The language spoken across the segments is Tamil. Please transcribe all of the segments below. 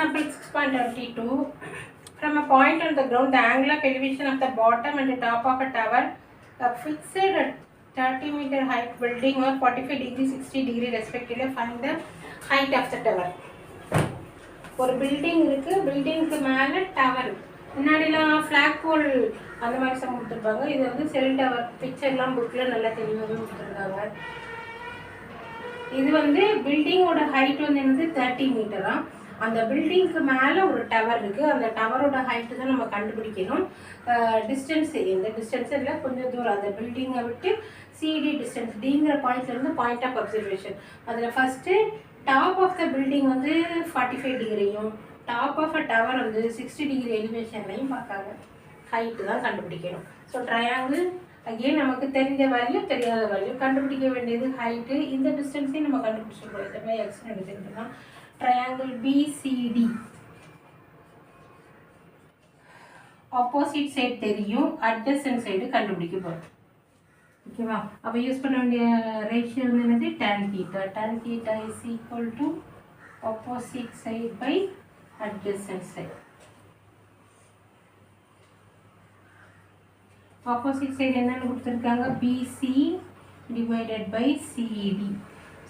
Example 6.22. From a point on the ground, the angle of elevation of the bottom and the top of a tower, a fixed 30-meter height building or 45 degree, 60 degree respectively, find the height of the tower. ஒரு பில்டிங் இருக்கு, பில்டிங்க்கு மேலே டவர். முன்னாடிலாம் ஃப்ளாக் போல் அந்த மாதிரி சம் கொடுத்துருப்பாங்க. இது வந்து செல் டவர் பிக்சர்லாம் புக்கில் நல்லா தெளிவாகவே கொடுத்துருக்காங்க. இது வந்து பில்டிங்கோட ஹைட் வந்து என்னது 30 மீட்டரா. அந்த பில்டிங்க்கு மேலே ஒரு டவர் இருக்குது. அந்த டவரோட ஹைட்டு தான் நம்ம கண்டுபிடிக்கணும். டிஸ்டன்ஸ் எந்த டிஸ்டன்ஸும் இல்லை, கொஞ்சம் தூரம் அந்த பில்டிங்கை விட்டு சிடி டிஸ்டன்ஸ் டிங்கிற பாயிண்ட்லேருந்து பாயிண்ட் ஆஃப் அப்சர்வேஷன். அதில் first top of the building வந்து 45 டிகிரியும் டாப் ஆஃப் அ டவர் வந்து 60 டிகிரி எலிவேஷன்லையும் பார்க்காங்க. ஹைட்டு தான் கண்டுபிடிக்கணும். ஸோ ட்ரையாங்கிள் அகெயின் நமக்கு தெரிஞ்ச வேல்யூ தெரியாத வேல்யூ கண்டுபிடிக்க வேண்டியது ஹைட்டு. இந்த டிஸ்டன்ஸையும் நம்ம கண்டுபிடிச்சிருக்கோம். இந்த மாதிரி எக்ஸ்னு எடுத்துக்கிட்டோம்னா ட்ரையாங்கிள் பிசிடி ஆப்போசிட் சைடு தெரியும், அட்ஜசன்ட் சைடு கண்டுபிடிக்க போகிறோம். ஓகேவா? அப்போ யூஸ் பண்ண வேண்டிய ரேஷியோ வந்து என்னது tan theta. Tan theta is equal to opposite side by adjacent side. Opposite side என்னென்னு கொடுத்துருக்காங்க, பிசி டிவைடட் பை சிடி.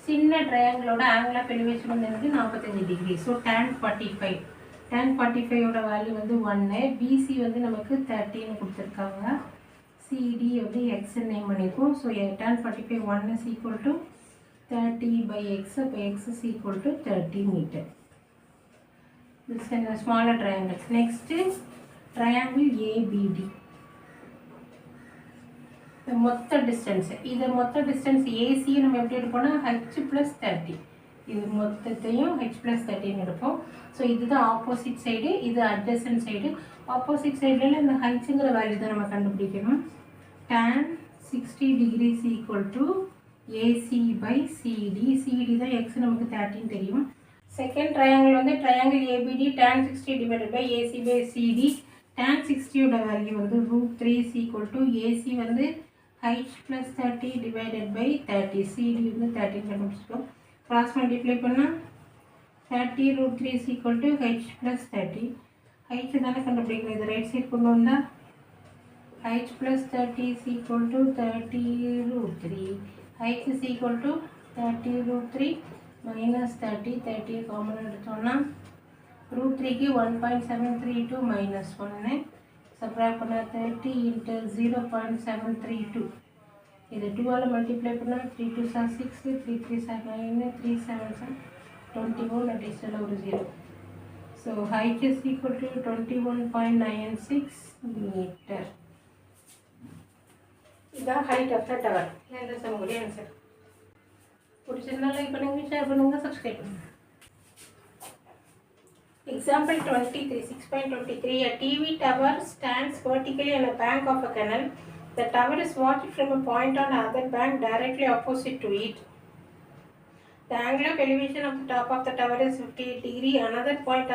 சின்ன ட்ரையாங்கிளோட ஆங்கிள் ஆஃப் எலிவேஷன் வந்து 45 டிகிரி. So tan 45. tan 45ஓட வேல்யூ வந்து 1. பிசி வந்து நமக்கு 30ன்னு கொடுத்துருக்காங்க. சிடி வந்து எக்ஸ்ன்னு நேம் பண்ணியிருக்கோம். So tan 45 1 is equal to 30 by x. அப்போ x is equal to 30 meter. This is a smaller triangle. Next is triangle ABD. மொத்த டிஸ்டன்ஸ், இது மொத்த டிஸ்டன்ஸ் ஏசி நம்ம எப்படி எடுப்போம்னா h + 30. இது மொத்தத்தையும் h + 30ன்னு எடுப்போம். ஸோ இதுதான் ஆப்போசிட் சைடு, இது அட்ஜசன்ட் சைடு. ஆப்போசிட் சைடில் இந்த ஹைட்ஸுங்கிற வேல்யூ தான் நம்ம கண்டுபிடிக்கணும். tan 60 degree is equal to AC by CD. CD தான் x நமக்கு 30 தெரியும். செகண்ட் ட்ரையாங்கிள் வந்து triangle ABD tan 60 divided by AC by CD. tan 60ஓட வேல்யூ வந்து √3 is equal to AC வந்து h + 30 divided by 30. CD வந்து 30 கண்டுபிடிச்சிருக்கோம். கிராஸ் மல்டிப்ளை பண்ணால் 30 √3 is equal to h + 30. h தானே கண்டுபிடிக்கணும். இது ரைட் சைட் கொண்டு வந்தால் h + 30 is equal to 30 √3. h is equal to 30 √3 minus 30. 30 common எடுத்தோம்னா √3க்கு 1.732 minus 1. சப்ராக்ட் பண்ணால் 30 into 0.732. இது 2ஆல் மல்டிப்ளை பண்ணால் 3 2s are 6, 3 3s are 9, 3 7s are 21, additional ஒரு 0. So height is equal to 21.96 meter. இதுதான் ஹைட் ஆஃப் த டவர். இந்த சமூக ஆன்சர் பிடிச்சிருந்தா லைக் பண்ணுங்க, ஷேர் பண்ணுங்க, சப்ஸ்கிரைப் பண்ணுங்க. Example 23, 6.23. A TV tower stands vertically on a bank of a canal. The tower is watched from a point on the other bank directly opposite to it. The angle of elevation of the top of the tower is 58 degree. Another point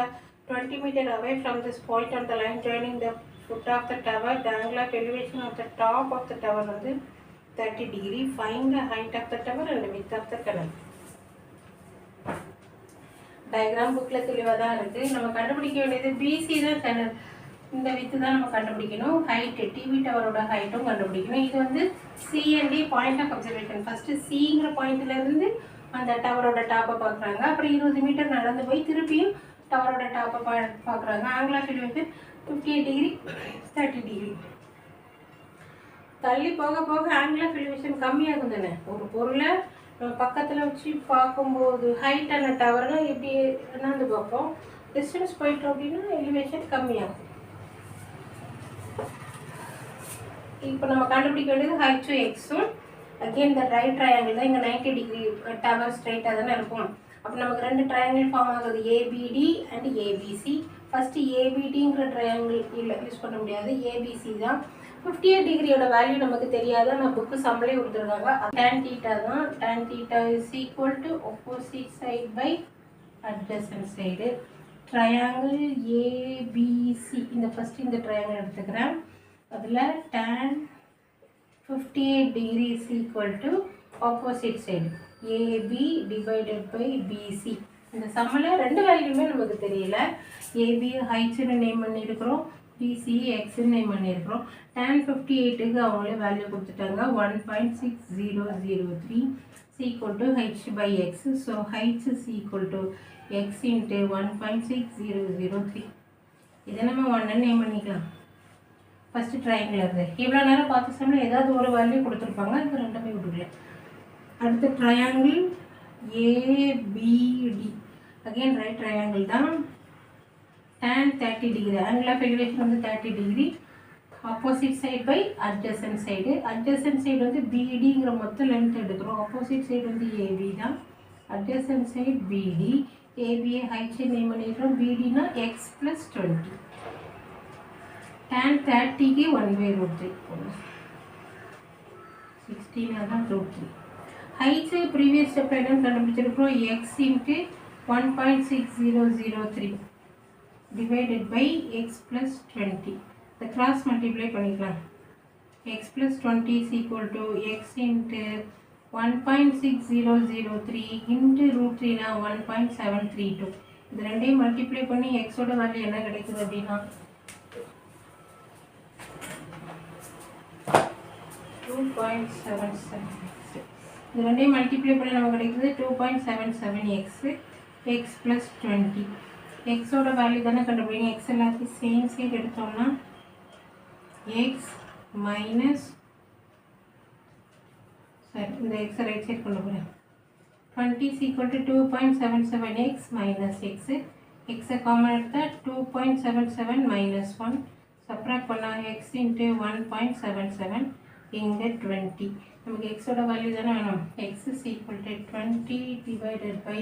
20 meter away from this point on the line joining the foot of the tower. The angle of elevation of the top of the tower is 30 degree. Find the height of the tower and the width of the canal. Diagram புக்கில் தெளிவாக தான் இருக்குது. நம்ம கண்டுபிடிக்க வேண்டியது பிசி தான் சேனல். இந்த வித்து தான் நம்ம கண்டுபிடிக்கணும். ஹைட்டு டிவி டவரோட ஹைட்டும் கண்டுபிடிக்கணும். இது வந்து C and D point of observation. First சிங்கிற பாயிண்ட்லேருந்து அந்த டவரோட டாப்பை பார்க்குறாங்க. அப்புறம் 20 மீட்டர் நடந்து போய் திருப்பியும் டவரோட டாப்பை பார்க்குறாங்க. Angle of elevation 58 degree 30 degree. தள்ளி போக போக ஆங்கிள் ஆஃப் எலிவேஷன் கம்மியாகும் தானே. ஒரு பொருளை பக்கத்தில் வச்சு பார்க்கும்போது ஹைட்டான டவர்னால் எப்படி என்னன்னு பார்ப்போம். டிஸ்டன்ஸ் போயிட்டோம் அப்படின்னா எலிவேஷன் கம்மியாகும். இப்போ நம்ம கண்டுபிடிக்க வேண்டியது ஹைட்ஸும் எக்ஸும். அகெயின் இந்த ரைட் ட்ரையாங்கிள் தான். இங்கே 90 டிகிரி டவர் ஸ்ட்ரைட்டாக தானே இருக்கும். அப்போ நமக்கு 2 ட்ரையாங்கிள் ஃபார்ம் ஆகுது, ஏபிடி அண்ட் ஏபிசி. ஃபஸ்ட்டு ஏபிடிங்கிற ட்ரையாங்கிள் இல்லை யூஸ் பண்ண முடியாது, ஏபிசி தான். 58 டிகிரியோட வேல்யூ நமக்கு தெரியாது. நான் புக்கு சம்பளே கொடுத்துருக்காங்க. tan theta தான். tan theta is equal to opposite side by adjacent side. Triangle ABC, இந்த ஃபஸ்ட்டு இந்த ட்ரையாங்கிள் எடுத்துக்கிறேன். அதில் tan 58 degree is equal to opposite side AB divided by BC. இந்த சம்மில் ரெண்டு வேல்யூமே நமக்கு தெரியல. ஏபி ஹைட்ஸ்னு நேம் பண்ணியிருக்கிறோம், பிசி எக்ஸ்ன்னு நேம் பண்ணியிருக்கிறோம். tan 58க்கு அவங்களே வேல்யூ கொடுத்துட்டாங்க. 1.6003 equal to h by x. So h is equal to x into 1.6003. இதை நம்ம 1 நேம் பண்ணிக்கலாம். ஃபஸ்ட்டு ட்ரையாங்கிள் இருக்குது. இவ்வளோ நேரம் பார்த்த சமயம் ஏதாவது ஒரு வேல்யூ கொடுத்துருப்பாங்க, இப்போ ரெண்டுமே விட்டுக்கல. அடுத்த triangle ABD. Again right triangle தான். tan 30 degree, angle of elevation வந்து 30 degree. Opposite side by adjacent side. Adjacent side வந்து பிடிங்கிற மொத்த லென்த் எடுக்கிறோம். ஆப்போசிட் சைடு வந்து ஏபி தான். Adjacent side BD. ஏபிஏ ஹைட் நேம் பண்ணிடுறோம். பிடினா எக்ஸ் ப்ளஸ் 20. tan 30க்கு 1/√3 போடணும். 16 தான் √3. ஹைட்ஸு ப்ரீவியஸ் ஸ்டெப்பில் என்னன்னு கண்டுபிடிச்சிருக்கிறோம். X into 1.6003 divided by X plus 20. இந்த கிராஸ் மல்டிப்ளை பண்ணிக்கலாம். X plus 20 is equal to X into 1.6003 into √3னா 1.732. இது ரெண்டையும் மல்டிப்ளை பண்ணி எக்ஸோட வேல்யூ என்ன கிடைக்குது அப்படின்னா 2.77. இது ரெண்டையும் மல்டிப்ளை பண்ணி நமக்கு கிடைக்குது 2.77x எக்ஸ் ப்ளஸ் 20. எக்ஸோட வேல்யூ தானே கண்டுபிடிங்க. எக்ஸ் எல்லாத்தையும் சேம் சைடு எடுத்தோம்னா எக்ஸ் மைனஸ், சரி இந்த எக்ஸை ரைட் சைட் கொண்டு போகிறேன். 20 is equal to 2.77x minus x. எக்ஸை காமன் எடுத்தால் 2.77 minus 1. சப்ராக்ட் பண்ணால் x into 1.77 இங்கே 20. நமக்கு எக்ஸோட வேல்யூ தானே வேணும். X is equal to 20 divided by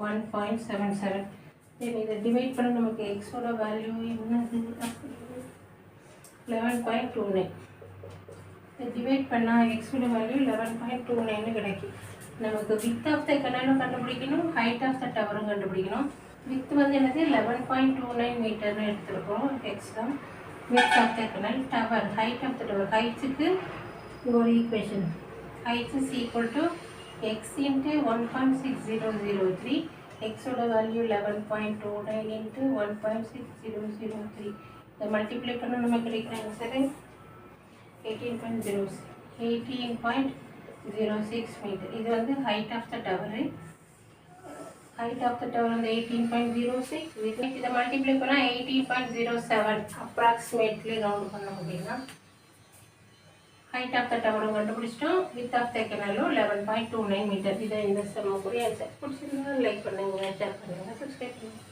1.77. Then இதை டிவைட் பண்ண நமக்கு எக்ஸோட வேல்யூ என்னது 11.29. இதை டிவைட் பண்ணால் எக்ஸோட வேல்யூ 11.29 கிடைக்கும். நமக்கு வித் ஆஃப் த கனலும் கண்டுபிடிக்கணும், ஹைட் ஆஃப் த டவரும் கண்டுபிடிக்கணும். வித் வந்து என்னது 11.29 மீட்டர்னு எடுத்துருக்கோம். எக்ஸ் தான் with of the canal. Tower height of the tower. ஹைட்ஸுக்கு ஒரு equation. Heights is equal to X into 1.6003. எக்ஸோட வேல்யூ 11.29 இன்ட்டு 1.6003. இதை மல்டிப்ளை பண்ண நமக்கு கிடைக்கிற ஆன்சரு 18.06 மீட்டர். இது வந்து height of the tower. Height of the tower வந்து 18.06. இதை மல்டிப்ளை பண்ணால் 18.07 அப்ராக்சிமேட்லி ரவுண்ட் பண்ண அப்படின்னா ஹைட் ஆஃப் த டவரும் கண்டுபிடிச்சிட்டோம். வித் ஆஃப் த கெனலும் 11.29 மீட்டர். இதை இந்த சம்முக்குரிய ஆன்சர். பிடிச்சிருந்தா லைக் பண்ணுங்கள், ஷேர் பண்ணுங்கள், சப்ஸ்கிரைப் பண்ணுங்கள்.